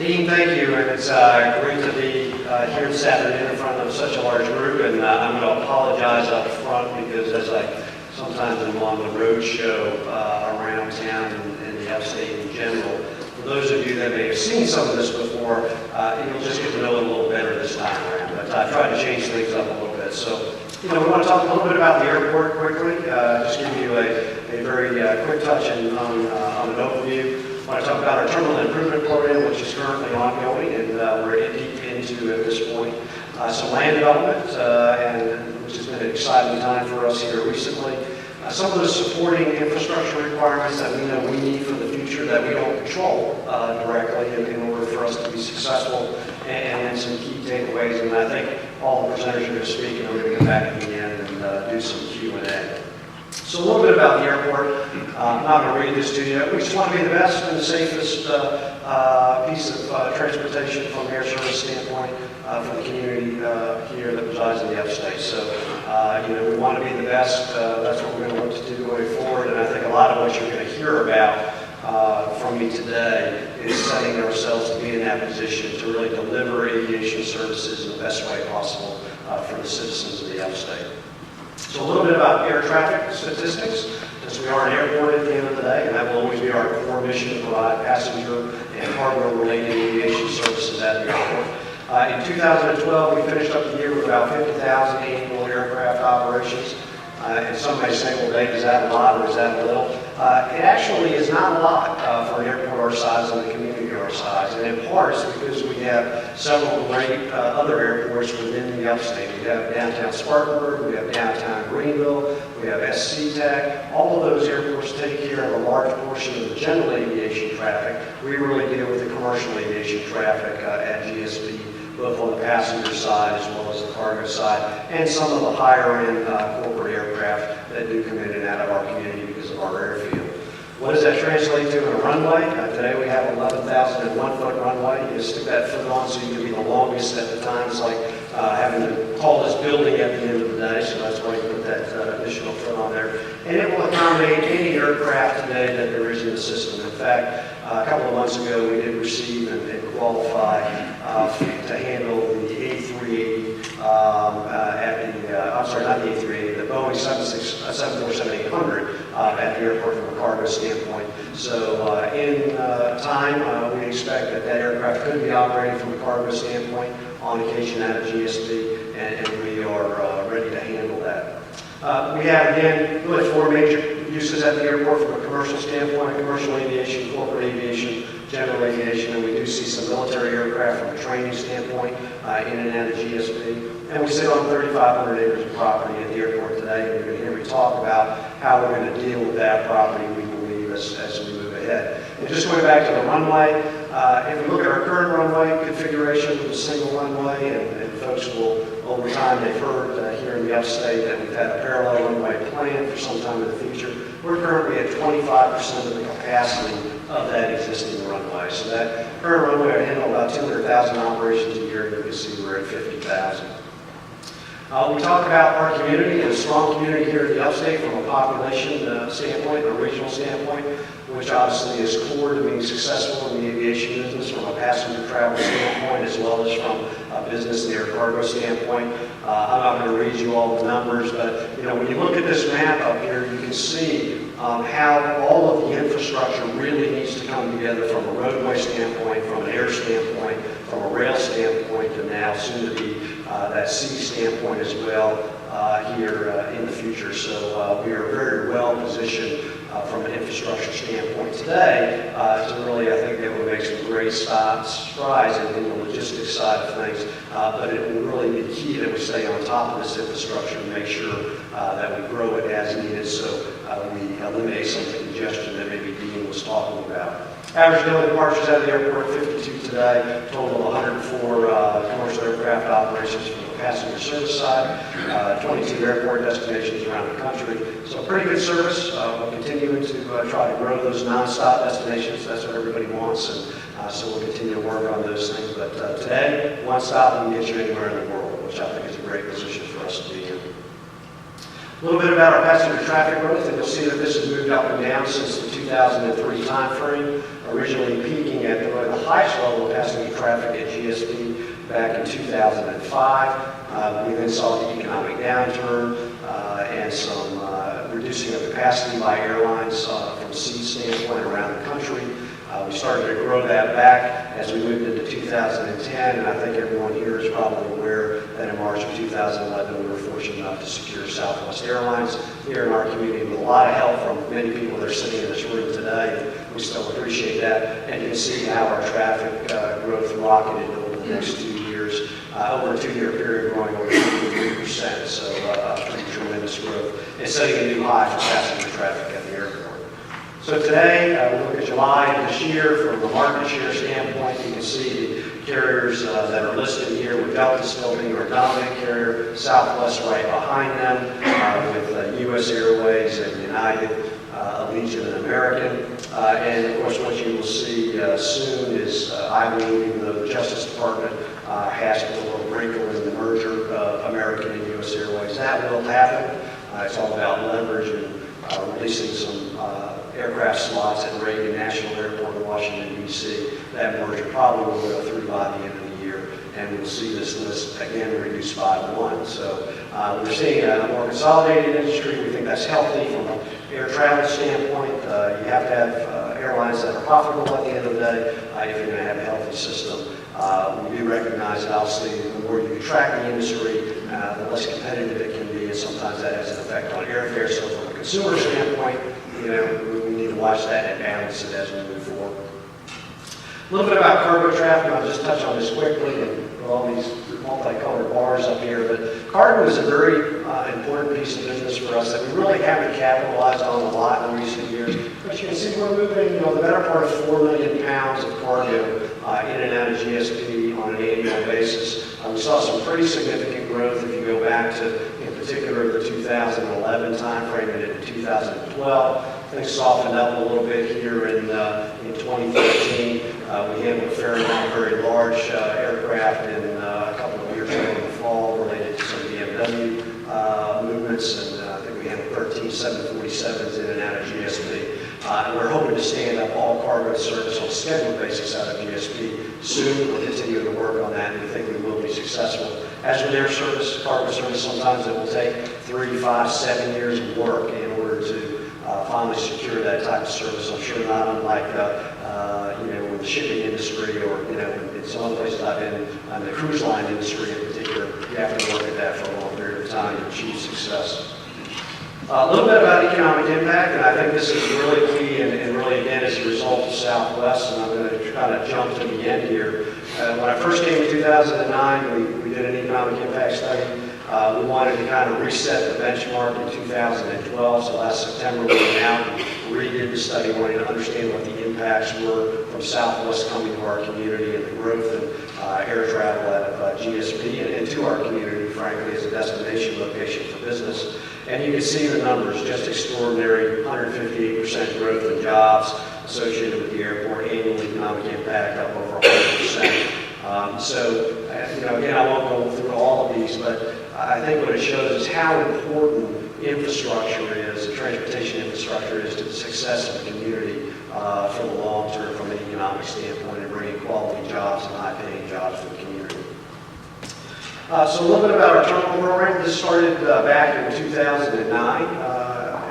Dean, thank you, and it's great to be here this afternoon in front of such a large group, and I'm going to apologize up front because as I sometimes am on the road show around town and the upstate in general, for those of you that may have seen some of this before, you'll just get to know it a little better this time around, but I tried to change things up a little bit. So, we want to talk a little bit about the airport quickly, just give you a very quick touch on an overview. I want to talk about our terminal improvement program, which is currently ongoing, and we're deep into at this point. Some land development, and which has been an exciting time for us here recently. Some of the supporting infrastructure requirements that we know we need for the future that we don't control directly in order for us to be successful, and then some key takeaways. And I think all the presenters are going to speak, and we're going to come back at the end and do some Q&A. So a little bit about the airport. I'm not going to read this to you. We just want to be the best and the safest piece of transportation from an air service standpoint for the community here that resides in the upstate. So, we want to be the best. That's what we're going to look to do going forward. And I think a lot of what you're going to hear about from me today is setting ourselves to be in that position to really deliver aviation services in the best way possible for the citizens of the upstate. So a little bit about air traffic statistics, since we are an airport at the end of the day, and that will always be our core mission to provide passenger and cargo-related aviation services at the airport. In 2012, we finished up the year with about 50,000 annual aircraft operations. And some may say, well, Dave, is that a lot or is that a little? It actually is not a lot for an airport our size and a community our size. And in part, it's because we have several great other airports within the upstate. We have downtown Spartanburg, we have downtown Greenville, we have SC Tech. All of those airports take care of a large portion of the general aviation traffic. We really deal with the commercial aviation traffic at GSP, both on the passenger side as well as the cargo side, and some of the higher-end corporate aircraft that do come in and out of our community because of our airfield. What does that translate to in a runway? Today we have 11,001-foot runway. You stick that foot on so you can be the longest at the time. It's like having to call this building at the end of the day, so that's why you put that additional foot on there. And it will accommodate any aircraft today that there is in the system. In fact, a couple of months ago we did receive and qualify to handle the A380 not the A380, the Boeing 747-800 at the airport from a cargo standpoint. So in time, we expect that aircraft could be operating from a cargo standpoint on occasion at a GSP, and we are ready to handle that. We have, again, really four major uses at the airport from a commercial standpoint: commercial aviation, corporate aviation, general aviation, and we do see some military aircraft from a training standpoint in and out of GSP. And we sit on 3,500 acres of property at the airport today, and you're going to hear me talk about how we're going to deal with that property, we believe, as we move ahead. And just going back to the runway, if we look at our current runway configuration with a single runway, and folks will, over time, they've heard here in the upstate that we've had a parallel runway planned for some time in the future. We're currently at 25% of the capacity of that existing runway. So that current runway will handle about 200,000 operations a year, and you can see we're at 50,000. We talk about our community and a strong community here in the upstate from a population standpoint, a regional standpoint, which obviously is core to being successful in the aviation business from a passenger travel standpoint as well as from a business and air cargo standpoint. I'm not going to read you all the numbers, but when you look at this map up here, you can see how all of the infrastructure really needs to come together from a roadway standpoint, from an air standpoint, from a rail standpoint, and now soon to be that sea standpoint as well here in the future. So we are very well positioned from an infrastructure standpoint today to really, I think, be able to make some great strides in the logistics side of things. But it will really be key that we stay on top of this infrastructure and make sure that we grow it as needed, so we eliminate some of the congestion that maybe Dean was talking about. Average daily departures out of the airport, 52 today, total of 104 commercial aircraft operations from the passenger service side, 22 airport destinations around the country. So pretty good service. We're continuing to try to grow those non-stop destinations. That's what everybody wants, and so we'll continue to work on those things. But today, one stop and get you anywhere in the world, which I think is a great position for us to be in. A little bit about our passenger traffic growth, and you'll see that this has moved up and down since the 2003 timeframe, originally peaking at the highest level of passenger traffic at GSP back in 2005. We then saw the economic downturn and some reducing of capacity by airlines from a seat standpoint around the country. We started to grow that back as we moved into 2010, and I think everyone here is probably aware that in March of 2011 we were fortunate enough to secure Southwest Airlines here in our community with a lot of help from many people that are sitting in this room today. We still appreciate that, and you can see how our traffic growth rocketed over the next 2 years, over a 2-year period growing over 53%, so pretty tremendous growth. It's setting a new high for passenger traffic at the airport. So today, we look at July of this year from a market share standpoint. You can see the carriers that are listed here, with Delta still being our dominant carrier, Southwest right behind them, with U.S. Airways and United, Allegiant and American. And of course, what you will see soon is, I believe, even though the Justice Department has put a little wrinkle in the merger of American and U.S. Airways, that will happen. It's all about leverage and releasing some aircraft slots at Reagan National Airport in Washington, D.C. That merger probably will go through by the end of the year, and we'll see this list again reduced by 1. So we're seeing a more consolidated industry. We think that's healthy from an air travel standpoint. You have to have airlines that are profitable at the end of the day if you're going to have a healthy system. We do recognize that obviously the more you track the industry, the less competitive it can be, and sometimes that has an effect on airfare. So from a consumer standpoint, we need to watch that and balance it as we move forward. A little bit about cargo traffic. I'll just touch on this quickly, and with all these multicolored bars up here. But cargo is a very important piece of business for us that we really haven't capitalized on a lot in recent years. But you can see we're moving, the better part of 4 million pounds of cargo in and out of GSP on an annual basis. We saw some pretty significant growth if you go back to, in particular, the 2011 timeframe and into 2012. Things softened up a little bit here in 2013. We handled a fair amount of very large aircraft in a couple of years ago in the fall related to some BMW movements, and I think we handled 13 747s in and out of GSP. And we're hoping to stand up all cargo service on a scheduled basis out of GSP soon. We'll continue to work on that, and we think we will be successful. As with air service, cargo service, sometimes it will take 3, 5, 7 years of work in order to finally secure that type of service. I'm sure not unlike with the shipping industry or in some other places I've been, in the cruise line industry in particular. You have to work at that for a long period of time to achieve success. A little bit about economic impact, and I think this is really key and really, again, as a result of Southwest, and I'm going to kind of jump to the end here. When I first came in 2009, we did an economic impact study. We wanted to kind of reset the benchmark in 2012, so last September we went out and redid the study, wanting to understand what the impacts were from Southwest coming to our community and the growth in air travel out of GSP and to our community, frankly, as a destination location for business. And you can see the numbers, just extraordinary, 158% growth in jobs associated with the airport, annual economic impact up over 100%. Again, I won't go through all of these, but I think what it shows is how important infrastructure is, the transportation infrastructure is to the success of the community for the long term from an economic standpoint and bringing quality jobs and high-paying jobs to the community. So a little bit about our terminal program. This started back in 2009,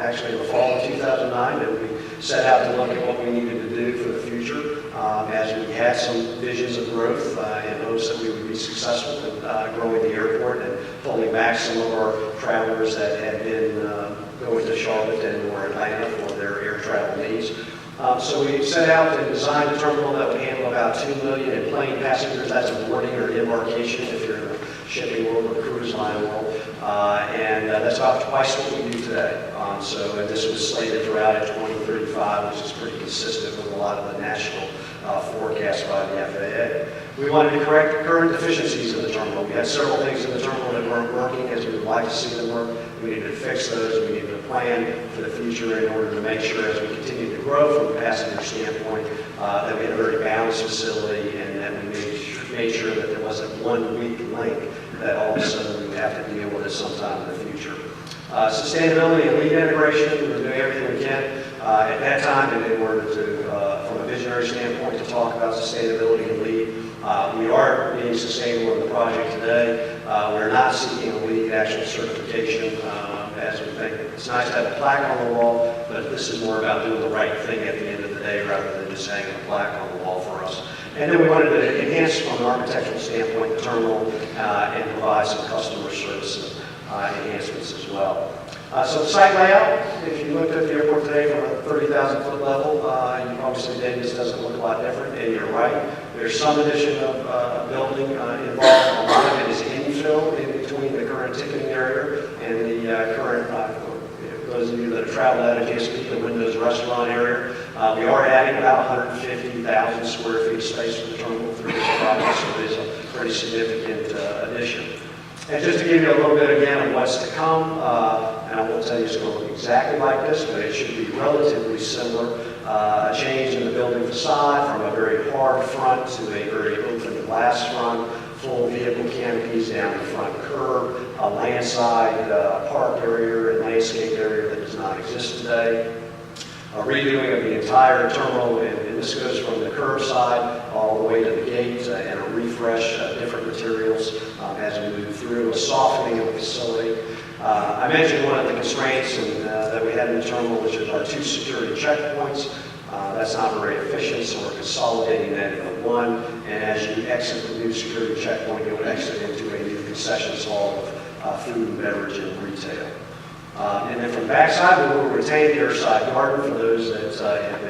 actually in the fall of 2009, and we set out to look at what we needed to do for the future as we had some visions of growth in hopes that we would be successful in growing the airport and pulling back some of our travelers that had been going to Charlotte and or Atlanta for their air travel needs. So we set out to design a terminal that would handle about 2 million in plane passengers. That's a boarding or embarkation if you're in the shipping world or the cruise line world. And that's about twice what we do today. And this was slated for out at 2035, which is pretty consistent with a lot of the national forecasts by the FAA. We wanted to correct the current deficiencies in the terminal. We had several things in the terminal that weren't working as we would like to see them work. We needed to fix those. We needed to plan for the future in order to make sure as we continue to grow from a passenger standpoint that we had a very balanced facility and that we made sure that there wasn't one weak link that all of a sudden we would have to deal with at some time in the future. Sustainability and lead integration, we're doing everything we can at that time in order to, from a visionary standpoint, to talk about sustainability and lead. We are being sustainable in the project today. We're not seeking a lead actual certification as we think it's nice to have a plaque on the wall, but this is more about doing the right thing at the end of the day rather than just hanging a plaque on the wall for us. And then we wanted to enhance from an architectural standpoint the terminal and provide some customer service enhancements as well. So the site layout, if you looked at the airport today from a 30,000 foot level, you probably say, Dave, this doesn't look a lot different, and you're right. There's some addition of building involved. A lot of it is infill in between the current ticketing area and the current, those of you that have traveled out of GSP, the Windows restaurant area. We are adding about 150,000 square feet of space for the terminal through this project, so it is a pretty significant addition. And just to give you a little bit again of what's to come, and I won't tell you it's going to look exactly like this, but it should be relatively similar. A change in the building facade from a very hard front to a very open glass front, full vehicle canopies down the front curb, a landside park area and landscape area that does not exist today. A redoing of the entire terminal, and this goes from the curbside all the way to the gate, and a refresh of different materials as we move through, a softening of the facility. I mentioned one of the constraints that we had in the terminal, which is our 2 security checkpoints. That's not very efficient, so we're consolidating that into one, and as you exit the new security checkpoint, you'll exit into a new concessions hall of food and beverage and retail. And then from the backside, we will retain the airside garden for those that have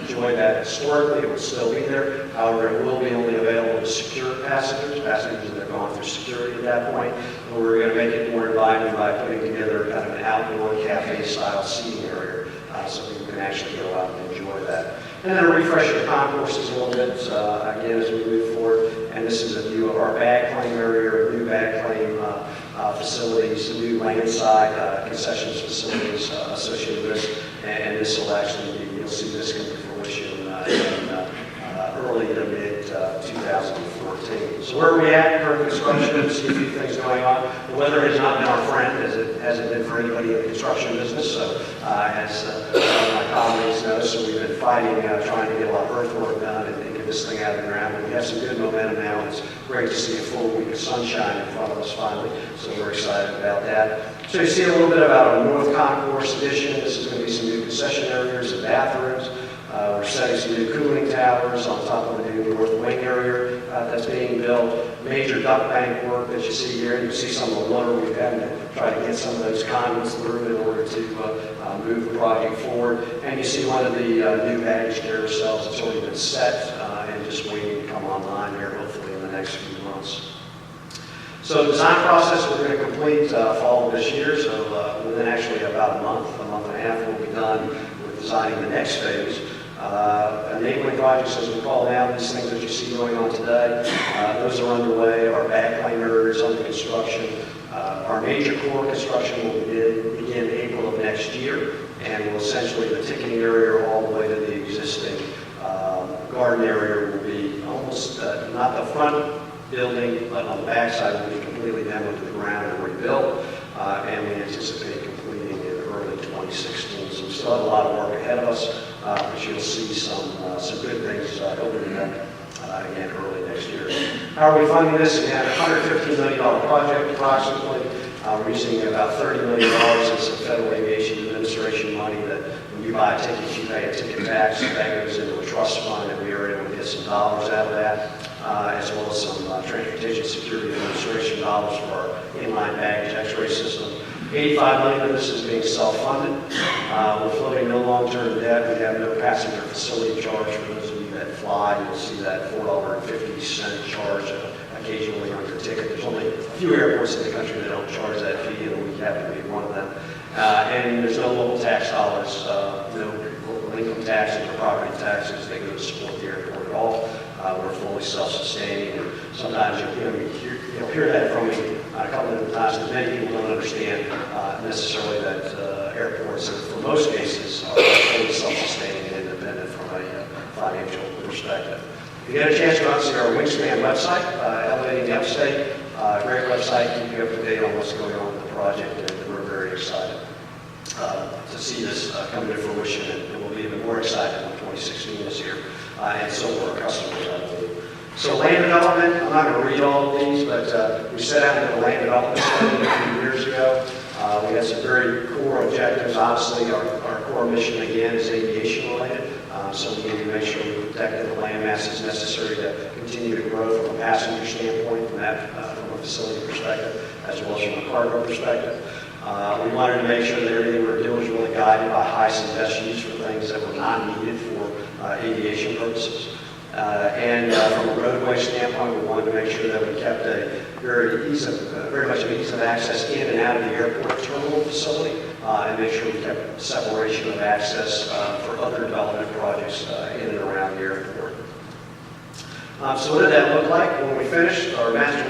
enjoyed that historically. It will still be there. However, it will be only available to secure passengers that have gone through security at that point. And we're going to make it more inviting by putting together kind of an outdoor cafe-style seating area so people can actually go out and enjoy that. And then a refresh of the concourses a little bit, again, as we move forward. And this is a view of our bag claim area, new bag claim facilities, new landside concessions facilities associated with this. And this will actually be, you'll see this come to fruition in early to mid 2014. So where are we at? Current construction, see a few things going on. The weather has not been our friend, as it hasn't been for anybody in the construction business. So as my colleagues know, so we've been fighting, trying to get a lot of earthwork done and get this thing out of the ground. But we have some good momentum now. It's great to see a full week of sunshine in front of us finally. So we're excited about that. So you see a little bit about our North Concourse addition. This is going to be some new concession areas and bathrooms. We're setting some new cooling towers on top of the new north wing area that's being built. Major duct bank work that you see here. You see some of the water we've had to try to get some of those conduits through in order to move the project forward. And you see one of the new baggage carousels that's already been set and just waiting to come online here hopefully in the next few months. So the design process we're going to complete fall of this year. So within actually about a month and a half, we'll be done with designing the next phase. Enabling projects, as we call now, these things that you see going on today, those are underway. Our bag claim area is under construction. Our major core construction will begin April of next year, and will essentially, the ticketing area all the way to the existing garden area will be almost, not the front building, but on the back side will be completely demoed to the ground and rebuilt, and we anticipate completing in early 2016. So we still have a lot of work ahead of us. But you'll see some good things opening up again early next year. How are we funding this? Again, a $115 million project approximately. We're using about $30 million in some Federal Aviation Administration money that when you buy a ticket, you pay a ticket tax. That goes into a trust fund, and we are able to get some dollars out of that, as well as some Transportation Security Administration dollars for our inline baggage X-ray system. 85 million of this is being self-funded. We're floating no long-term debt. We have no passenger facility charge. For those of you that fly, you'll see that $4.50 charge occasionally on your ticket. There's only a few airports in the country that don't charge that fee, and we happen to be one of them. And there's no local tax dollars, no local income taxes or property taxes. They go to support the airport at all. We're fully self-sustaining, and sometimes you'll hear that from me a couple of times, because many people don't understand necessarily that airports, for most cases, are fully self-sustaining and independent from a financial perspective. If you get a chance to go out and see our Wingspan website, Elevating the Upstate, Great website, keep you up to date on what's going on with the project, and we're very excited to see this come to fruition, and we'll be even more excited when 2016 is here, and so will our customers, I believe. So land development, I'm not going to read all of these, but we set out into a land development study a few years ago. We had some very core objectives. Obviously, our core mission, again, is aviation related. So we need to make sure we protect the land masses necessary to continue to grow from a passenger standpoint, from a facility perspective, as well as from a cargo perspective. We wanted to make sure that everything we were doing was really guided by highest and best use for things that were not needed for aviation purposes. And from a roadway standpoint, we wanted to make sure that we kept a very much an ease of access in and out of the airport terminal facility, and make sure we kept separation of access for other development projects in and around the airport. So what did that look like when we finished our master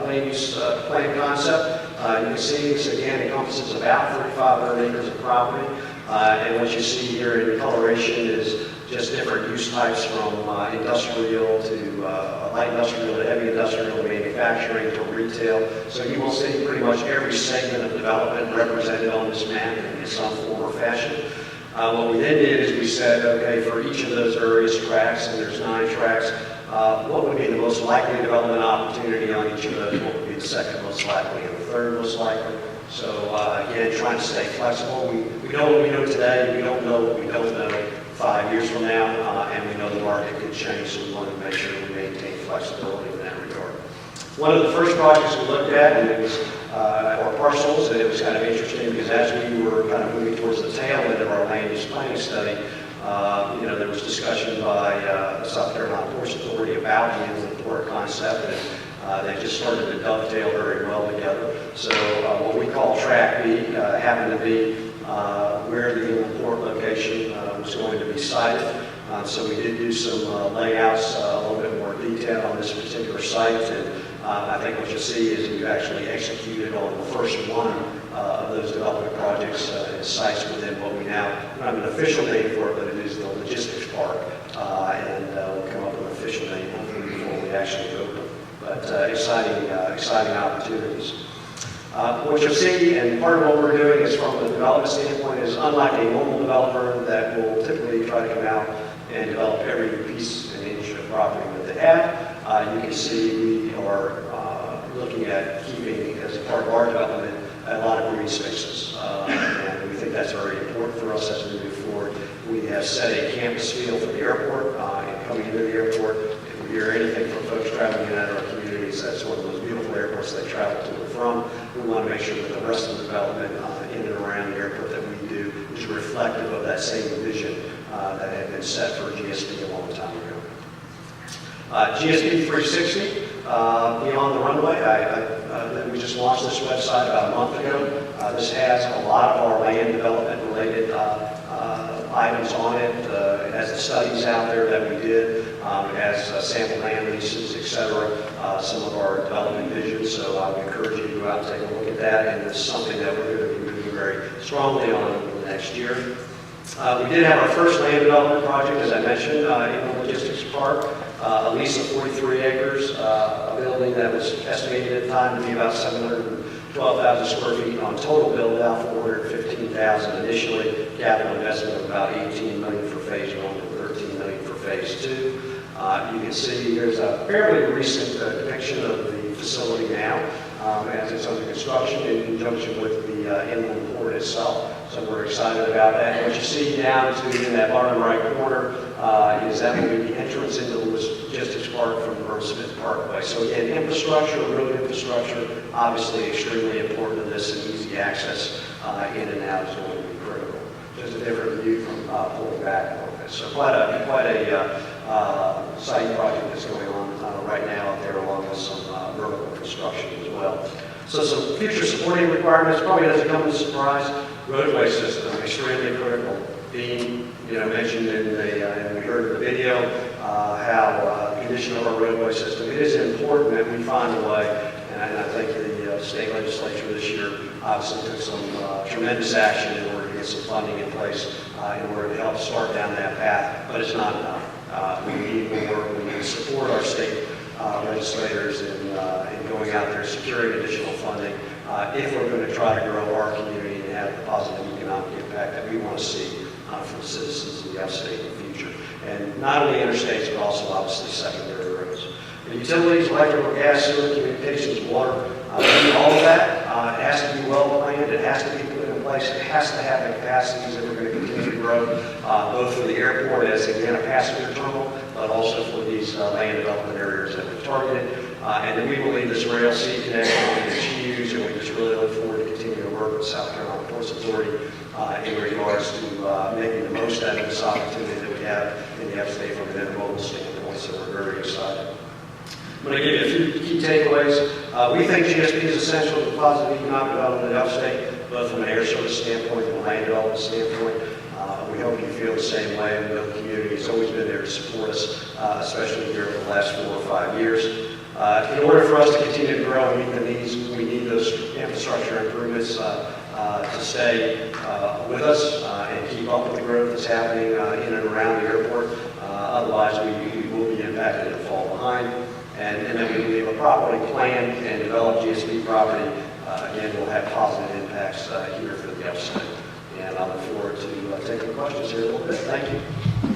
land use plan concept? You can see this again encompasses about 3,500 acres of property, and what you see here in coloration is just different use types from industrial to light industrial to heavy industrial to manufacturing to retail. So you will see pretty much every segment of development represented on this map in some form or fashion. What we then did is we said, okay, for each of those various tracks, and there's 9 tracks, what would be the most likely development opportunity on each of those? What would be the second most likely and the third most likely? So again, trying to stay flexible. We know what we know today. We don't know what we don't know 5 years from now, and we know the market could change, so we wanted to make sure we maintain flexibility in that regard. One of the first projects we looked at, and it was our parcels, and it was kind of interesting because as we were kind of moving towards the tail end of our land use planning study, there was discussion by the South Carolina Ports Authority about the inland port concept, and they just started to dovetail very well together. So what we call Track B happened to be where the inland port location was going to be sited. So we did do some layouts, a little bit more detail on this particular site, and I think what you'll see is we've actually executed on the first one of those development projects and sites within what we now, don't have an official name for it, but it is the logistics park, and we'll come up with an official name hopefully before we actually open. But exciting opportunities. What you'll see, and part of what we're doing is from the development standpoint, is unlike a normal developer that will typically try to come out and develop every piece and inch of property that they have. You can see we are looking at keeping, as a part of our development, a lot of green spaces. And we think that's very important for us as we move forward. We have set a campus feel for the airport, and coming into the airport, if we hear anything from folks traveling in and out of our communities, that's one of those beautiful airports they travel to and from. We want to make sure that the rest of the development in and around the airport that we do is reflective of that same vision that had been set for GSP a long time ago. GSP 360, Beyond the Runway. We just launched this website about a month ago. This has a lot of our land development related items on it. It has the studies out there that we did. It has sample land leases, etc. Some of our development visions. So I would encourage you to go out and take a look at that. And it's something that we're going to be moving very strongly on over the next year. We did have our first land development project, as I mentioned, in the logistics park. A lease of 43 acres, a building that was estimated at the time to be about 712,000 square feet on total build out, 415,000 initially, capital investment of about 18 million for phase 1 and 13 million for phase 2. You can see there's a fairly recent depiction of the facility now as it's under construction in conjunction with the inland port itself. So we're excited about that. And what you see down to in that bottom right corner is that will be the entrance into the logistics park from the Earl Smith Parkway. So again, infrastructure, road infrastructure, obviously extremely important to this, and easy access in and out is going to be critical. Just a different view from pulling back a little bit. So quite a site project that's going on right now out there, along with some vertical construction as well. So some future supporting requirements probably doesn't come as a surprise. Roadway system, extremely critical. Being mentioned in and we heard in the video how the condition of our roadway system. It is important that we find a way, and I think the state legislature this year obviously took some tremendous action in order to get some funding in place in order to help start down that path, but it's not enough. We need more. We need to support our state legislators in going out there, securing additional funding, if we're going to try to grow our community and have the positive economic impact that we want to see for the citizens of the upstate in the future. And not only interstates, but also obviously secondary roads. The utilities, electrical, gas, sewer, communications, water, we need all of that. It has to be well planned. It has to be put in place. It has to have the capacities that we're going to continue to grow, both for the airport as, again, a passenger terminal, but also for these land development areas that we've targeted. And then we believe this rail sea connection is huge, and we just really look forward to continuing to work with South Carolina Ports Authority in regards to making the most out of this opportunity that we have in the upstate from an intermodal standpoint, so we're very excited. I'm going to give you a few key takeaways. We think GSP is essential to positive economic development in the upstate, both from an air service standpoint and a land development standpoint. We hope you feel the same way. We know the community has always been there to support us, especially here over the last 4 or 5 years. In order for us to continue to grow and meet the needs, we need those infrastructure improvements to stay with us and keep up with the growth that's happening in and around the airport. Otherwise, we will be impacted and fall behind. And then we believe a properly planned and developed GSP property, again, will have positive impacts here for the upstate. And I look forward to taking questions here in a little bit. Thank you.